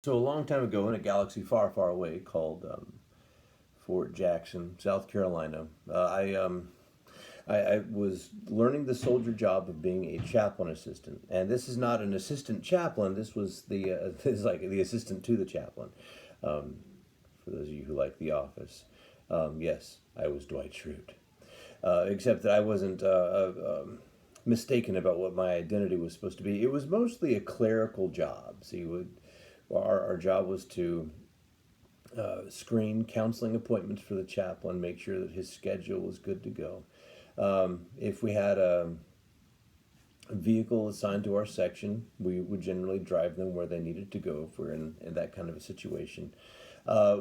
So a long time ago, in a galaxy far, far away called Fort Jackson, South Carolina, I was learning the soldier job of being a chaplain assistant. And this is not an assistant chaplain. This was this is like the assistant to the chaplain. Um, for those of you who like The Office, yes, I was Dwight Schrute. Except that I wasn't mistaken about what my identity was supposed to be. It was mostly a clerical job. So our job was to screen counseling appointments for the chaplain, make sure that his schedule was good to go. If we had a vehicle assigned to our section, we would generally drive them where they needed to go if we're in that kind of a situation.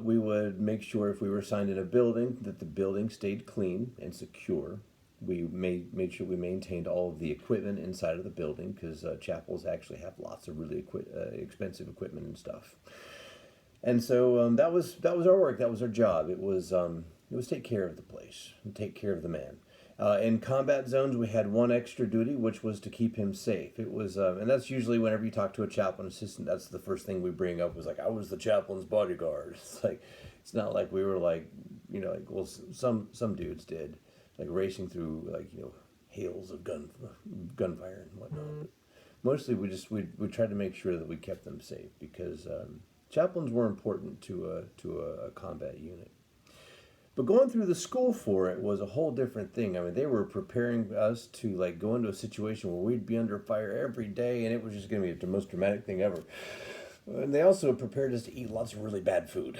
We would make sure if we were assigned in a building that the building stayed clean and secure. We made sure we maintained all of the equipment inside of the building because chapels actually have lots of really expensive equipment and stuff. And so that was our work. That was our job. It was take care of the place and take care of the man. In combat zones, we had one extra duty, which was to keep him safe. And that's usually whenever you talk to a chaplain assistant, that's the first thing we bring up was like, I was the chaplain's bodyguard. It's like, it's not like we were like, well, some dudes did, like racing through like hails of gunfire and whatnot. But mostly we tried to make sure that we kept them safe because chaplains were important to a combat unit. But going through the school for it was a whole different thing. I mean, they were preparing us to like go into a situation where we'd be under fire every day, and it was just going to be the most dramatic thing ever. And they also prepared us to eat lots of really bad food.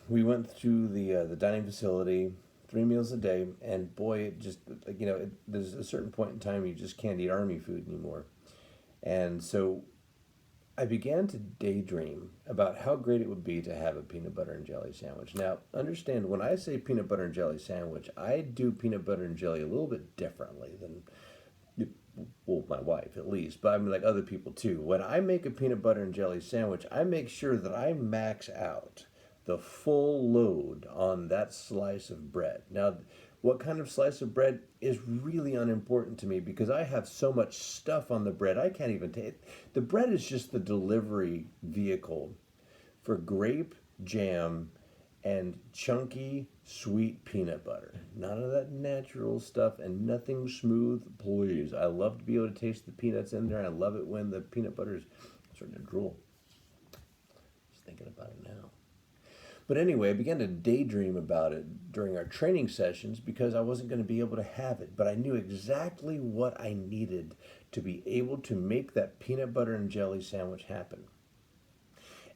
We went through the dining facility, 3 meals a day, and boy, it just there's a certain point in time you just can't eat army food anymore. And so I began to daydream about how great it would be to have a peanut butter and jelly sandwich. Now, understand, when I say peanut butter and jelly sandwich, I do peanut butter and jelly a little bit differently than, well, my wife at least, but I mean, like other people too. When I make a peanut butter and jelly sandwich, I make sure that I max out the full load on that slice of bread. Now, what kind of slice of bread is really unimportant to me because I have so much stuff on the bread I can't even take. The bread is just the delivery vehicle for grape jam and chunky sweet peanut butter. None of that natural stuff and nothing smooth, please. I love to be able to taste the peanuts in there. I love it when the peanut butter is starting to drool. Just thinking about it now. But anyway, I began to daydream about it during our training sessions because I wasn't going to be able to have it. But I knew exactly what I needed to be able to make that peanut butter and jelly sandwich happen.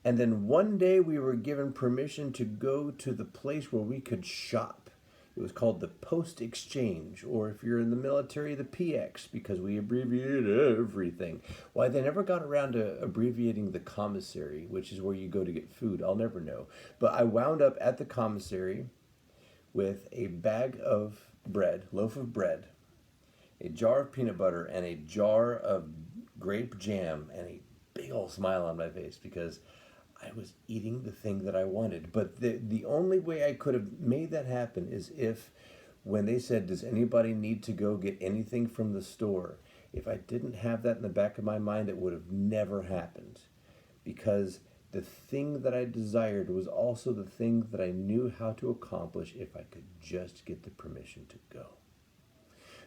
And then one day we were given permission to go to the place where we could shop. It was called the Post Exchange, or if you're in the military, the PX, because we abbreviated everything. Why they never got around to abbreviating the commissary, which is where you go to get food, I'll never know. But I wound up at the commissary with a bag of bread, loaf of bread, a jar of peanut butter, and a jar of grape jam, and a big old smile on my face because I was eating the thing that I wanted. But the only way I could have made that happen is if, when they said, does anybody need to go get anything from the store? If I didn't have that in the back of my mind, it would have never happened. Because the thing that I desired was also the thing that I knew how to accomplish if I could just get the permission to go.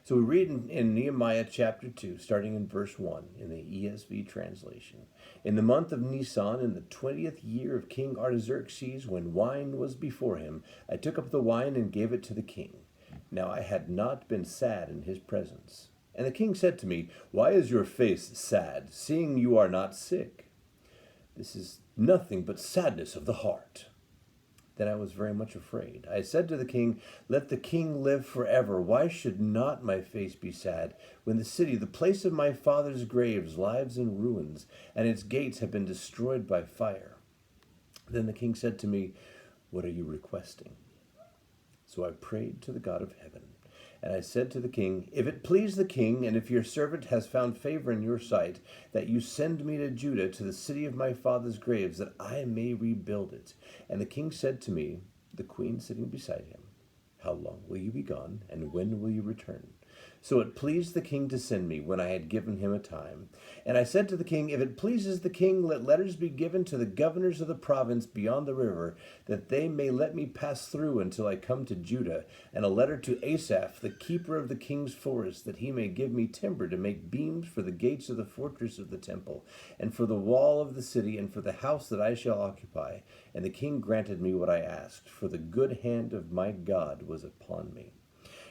So we read in Nehemiah chapter 2, starting in verse 1 in the ESV translation. In the month of Nisan, in the 20th year of King Artaxerxes, when wine was before him, I took up the wine and gave it to the king. Now I had not been sad in his presence. And the king said to me, why is your face sad, seeing you are not sick? This is nothing but sadness of the heart. Then I was very much afraid. I said to the king, let the king live forever. Why should not my face be sad when the city, the place of my father's graves, lies in ruins, and its gates have been destroyed by fire? Then the king said to me, what are you requesting? So I prayed to the God of heaven. And I said to the king, if it please the king, and if your servant has found favor in your sight, that you send me to Judah, to the city of my father's graves, that I may rebuild it. And the king said to me, the queen sitting beside him, how long will you be gone, and when will you return? So it pleased the king to send me when I had given him a time. And I said to the king, if it pleases the king, let letters be given to the governors of the province beyond the river, that they may let me pass through until I come to Judah, and a letter to Asaph, the keeper of the king's forest, that he may give me timber to make beams for the gates of the fortress of the temple, and for the wall of the city, and for the house that I shall occupy. And the king granted me what I asked, for the good hand of my God was upon me.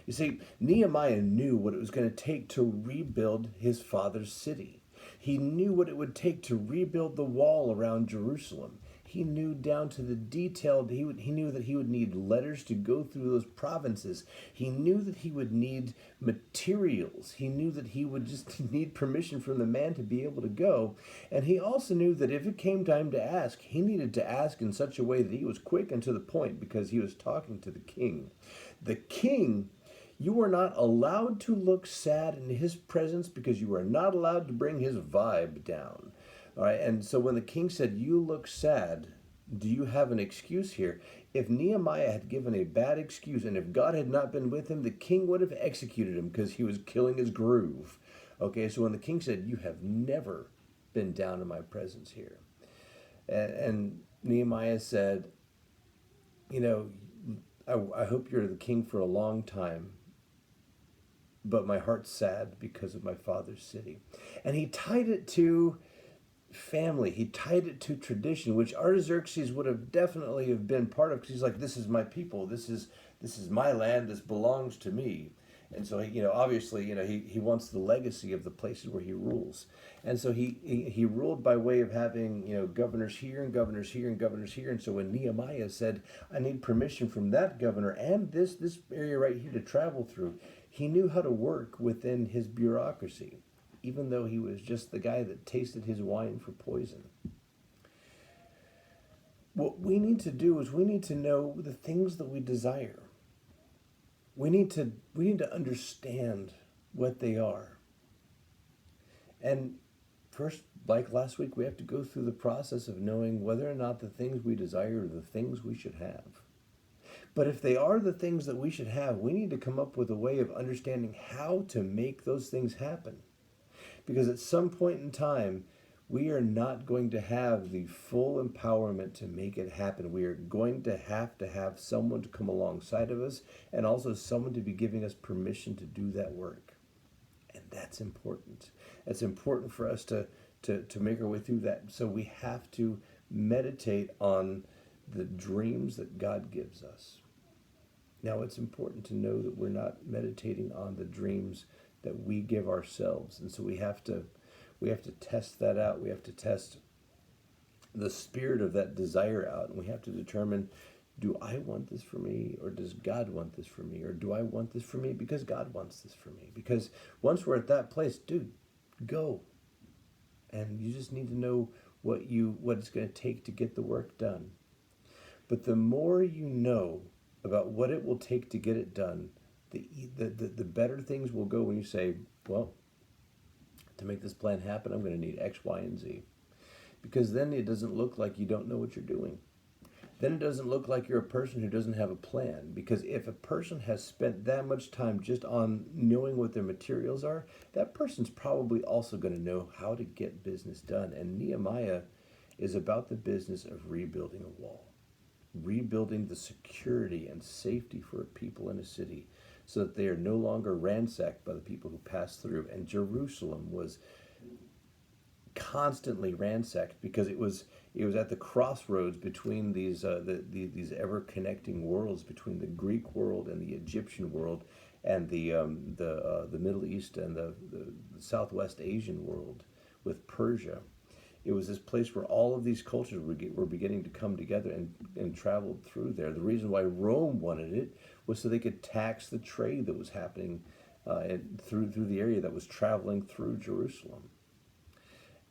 You see, Nehemiah knew what it was going to take to rebuild his father's city. He knew what it would take to rebuild the wall around Jerusalem. He knew down to the detail, he knew that he would need letters to go through those provinces. He knew that he would need materials. He knew that he would just need permission from the man to be able to go. And he also knew that if it came time to ask, he needed to ask in such a way that he was quick and to the point, because he was talking to the king. The king, you are not allowed to look sad in his presence, because you are not allowed to bring his vibe down. All right, and so when the king said, you look sad, do you have an excuse here? If Nehemiah had given a bad excuse, and if God had not been with him, the king would have executed him, because he was killing his groove. Okay, so when the king said, you have never been down in my presence here. And Nehemiah said, you know, I hope you're the king for a long time, but my heart's sad because of my father's city. And he tied it to family. He tied it to tradition, which Artaxerxes would have definitely have been part of, because he's like, this is my people. This is my land. This belongs to me. And so, obviously, he wants the legacy of the places where he rules. And so he ruled by way of having, governors here and governors here and governors here. And so when Nehemiah said, I need permission from that governor and this area right here to travel through, he knew how to work within his bureaucracy, even though he was just the guy that tasted his wine for poison. What we need to do is we need to know the things that we desire. We need to understand what they are. And first, like last week, we have to go through the process of knowing whether or not the things we desire are the things we should have. But if they are the things that we should have, we need to come up with a way of understanding how to make those things happen. Because at some point in time, we are not going to have the full empowerment to make it happen. We are going to have someone to come alongside of us, and also someone to be giving us permission to do that work. And that's important. It's important for us to make our way through that. So we have to meditate on the dreams that God gives us. Now, it's important to know that we're not meditating on the dreams that we give ourselves. And so we have to test that out. We have to test the spirit of that desire out. And we have to determine, do I want this for me, or does God want this for me? Or do I want this for me because God wants this for me? Because once we're at that place, dude, go. And you just need to know what it's going to take to get the work done. But the more you know about what it will take to get it done, the better things will go when you say, well, to make this plan happen, I'm going to need X, Y, and Z. Because then it doesn't look like you don't know what you're doing. Then it doesn't look like you're a person who doesn't have a plan. Because if a person has spent that much time just on knowing what their materials are, that person's probably also going to know how to get business done. And Nehemiah is about the business of rebuilding a wall. Rebuilding the security and safety for people in a city, so that they are no longer ransacked by the people who pass through. And Jerusalem was constantly ransacked because it was at the crossroads between these ever connecting worlds, between the Greek world and the Egyptian world, and the Middle East and the Southwest Asian world with Persia. It was this place where all of these cultures were beginning to come together and traveled through there. The reason why Rome wanted it was so they could tax the trade that was happening through the area that was traveling through Jerusalem.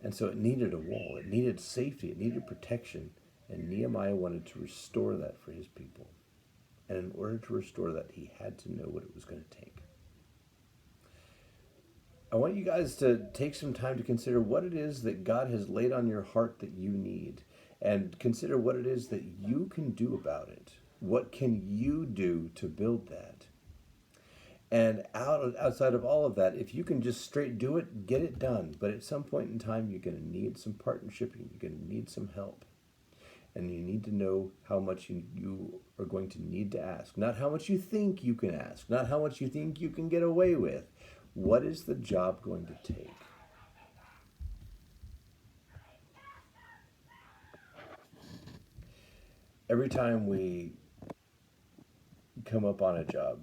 And so it needed a wall. It needed safety. It needed protection. And Nehemiah wanted to restore that for his people. And in order to restore that, he had to know what it was going to take. I want you guys to take some time to consider what it is that God has laid on your heart that you need, and consider what it is that you can do about it. What can you do to build that? And outside of all of that, if you can just straight do it, get it done. But at some point in time, you're going to need some partnership. You're going to need some help. And you need to know how much you are going to need to ask. Not how much you think you can ask. Not how much you think you can get away with. What is the job going to take? Every time we come up on a job,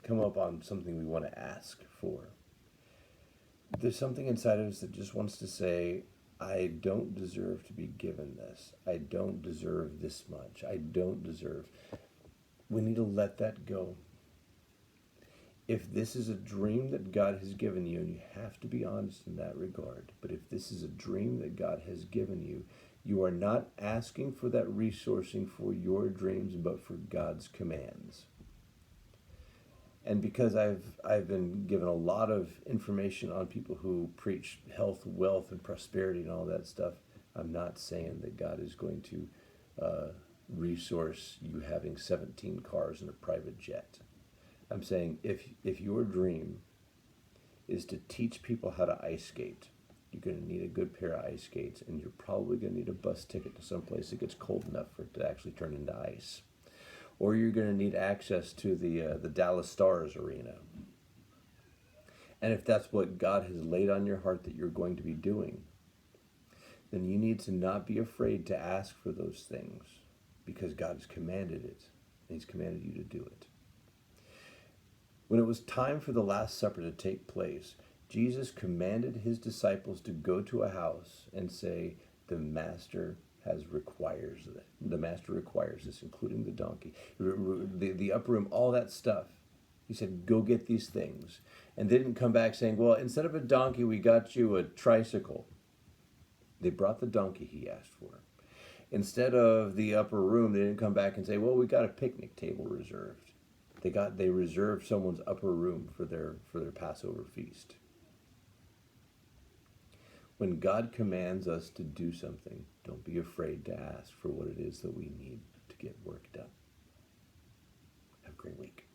come up on something we want to ask for, there's something inside of us that just wants to say, I don't deserve to be given this. I don't deserve this much. I don't deserve. We need to let that go. If this is a dream that God has given you, and you have to be honest in that regard, but if this is a dream that God has given you, you are not asking for that resourcing for your dreams, but for God's commands. And because I've been given a lot of information on people who preach health, wealth, and prosperity and all that stuff, I'm not saying that God is going to resource you having 17 cars and a private jet. I'm saying if your dream is to teach people how to ice skate, you're going to need a good pair of ice skates, and you're probably going to need a bus ticket to someplace that gets cold enough for it to actually turn into ice. Or you're going to need access to the Dallas Stars arena. And if that's what God has laid on your heart that you're going to be doing, then you need to not be afraid to ask for those things, because God has commanded it, and He's commanded you to do it. When it was time for the Last Supper to take place, Jesus commanded His disciples to go to a house and say, the Master requires this, including the donkey, the upper room, all that stuff. He said, go get these things. And they didn't come back saying, well, instead of a donkey, we got you a tricycle. They brought the donkey He asked for. Instead of the upper room, they didn't come back and say, well, we got a picnic table reserved. They reserved someone's upper room for their Passover feast. When God commands us to do something, don't be afraid to ask for what it is that we need to get work done. Have a great week.